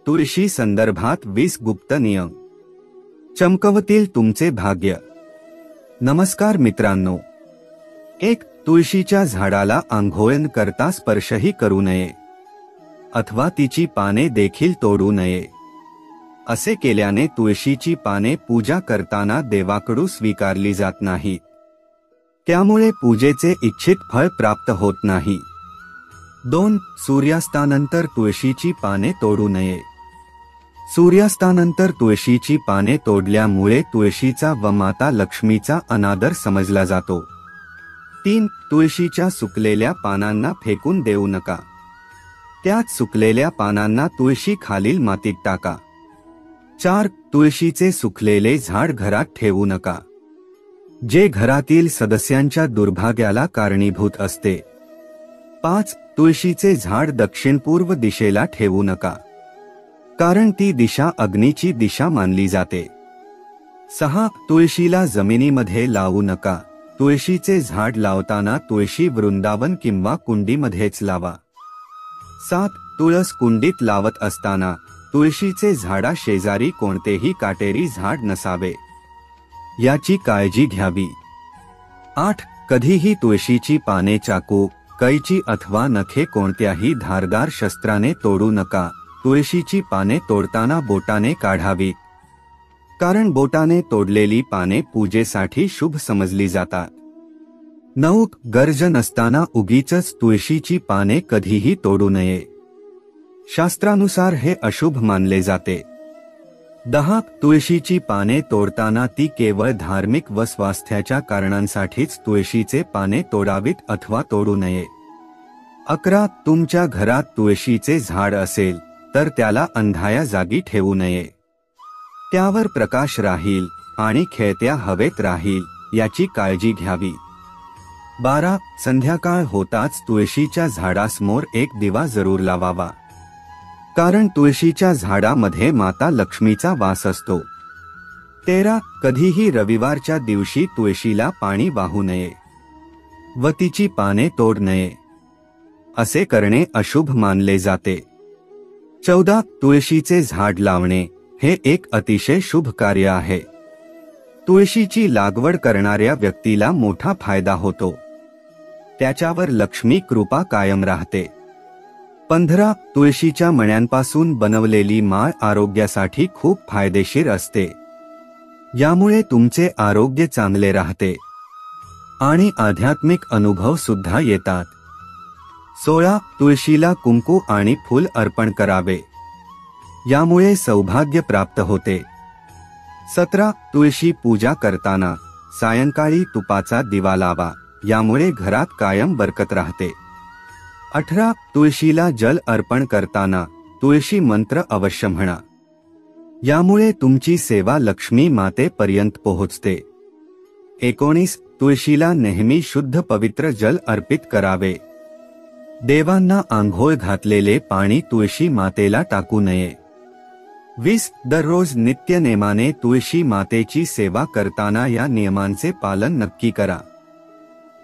तुळशी संदर्भात 20 गुप्त नियम चमकवतील तुमचे भाग्य। नमस्कार मित्रांनो, 1. तुळशीच्या झाडाला आंघोळ करता स्पर्शही करू नये अथवा तिची पाने देखील तोडू नये। असे केल्याने तुळशीची पाने पूजा करताना देवाकडून स्वीकारली जात नाहीत, त्यामुळे पूजेचे इच्छित फळ प्राप्त होत नाही। 2. सूर्यास्तानंतर तुळशीची पाने तोडू नये। सूर्यास्तानंतर तुळशीची पाने तोडल्यामुळे तुळशीचा व माता लक्ष्मीचा अनादर समजला जातो। 3. तुळशीच्या सुकलेल्या पानांना फेकून देऊ नका, त्याच सुकलेल्या पानांना तुळशी खालील मातीत टाका। 4. तुळशीचे सुकलेले झाड घरात ठेवू नका, जे घरातील सदस्यांच्या दुर्भाग्याला कारणीभूत असते। 5. तुळशीचे झाड दक्षिण-पूर्व दिशेला ठेवू नका, कारण ती दिशा अग्नीची दिशा मानली जाते। 6. तुळशीला जमिनीमध्ये लावू नका, तुळशीचे झाड लावताना तुळशी वृंदावन किंवा कुंडीमध्येच लावा। 7. तुळस कुंडीत लावत असताना तुळशीचे झाडा शेजारी कोणतेही काटेरी झाड नसावे, याची काळजी घ्यावी। 8. कधीही तुळशीची पाने चाकू, कैची अथवा नखे कोणत्याही धारदार शस्त्राने तोडू नका। तुळशीची पाने तोडताना बोटाने काढावी, कारण बोटाने तोडलेली पाने पूजेसाठी शुभ समजली जातात। 9. गरज नसताना उगीचच तुळशीची पाने कधीही तोडू नये, शास्त्रानुसार हे अशुभ मानले जाते। 10. तुळशीची पाने तोडताना ती केवळ धार्मिक व स्वास्थ्याच्या कारणांसाठीच तुळशीचे पाने तोडावीत अथवा तोडू नये। 11. तुमच्या घरात तुळशीचे झाड असेल तर त्याला अंधाया जागी ठेवू नये, त्यावर प्रकाश राहील आणि खेळत्या हवेत राहील, याची काळजी घ्यावी। 12. संध्याकाळ होताच तुळशीच्या झाडासमोर एक दिवा जरूर लावावा, कारण तुळशीच्या झाडामध्ये माता लक्ष्मीचा वास असतो। 13. कधीही रविवारच्या दिवशी तुळशीला पाणी वाहू नये व तिची पाने तोड नये, असे करणे अशुभ मानले जाते। 14. तुळशीचे झाड लावणे हे एक अतिशय शुभ कार्य आहे। तुळशीची लागवड करणाऱ्या व्यक्तीला मोठा फायदा होतो, त्याच्यावर लक्ष्मी कृपा कायम राहते। 15. तुळशीच्या मण्यांपासून बनवलेली माळ आरोग्यासाठी खूप फायदेशीर असते, यामुळे तुमचे आरोग्य चांगले राहते आणि आध्यात्मिक अनुभव सुद्धा येतात। 16. तुळशीला कुंकू आणि फूल अर्पण करावे, यामुळे सौभाग्य प्राप्त होते। 17. तुळशी पूजा करताना सायंकाळी तुपाचा दिवा लावा, यामुळे घरात कायम बरकत राहते। 18. तुळशीला जल अर्पण करताना तुळशी मंत्र अवश्य म्हणा, यामुळे तुमची सेवा लक्ष्मी मातेपर्यंत पोहोचते। 19. तुळशीला नेहमी शुद्ध पवित्र जल अर्पित करावे, देवांना आंघोळ घातलेले पाणी तुळशी मातेला टाकू नये। 20. दररोज नित्य नेमाने तुळशी मातेची सेवा करताना या नियमांचे पालन नक्की करा।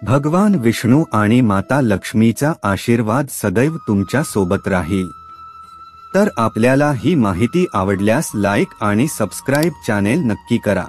भगवान विष्णू आणि माता लक्ष्मीचा आशीर्वाद सदैव तुमच्या सोबत राहील। तर आपल्याला ही माहिती आवडल्यास लाईक आणि सबस्क्राईब चॅनेल नक्की करा।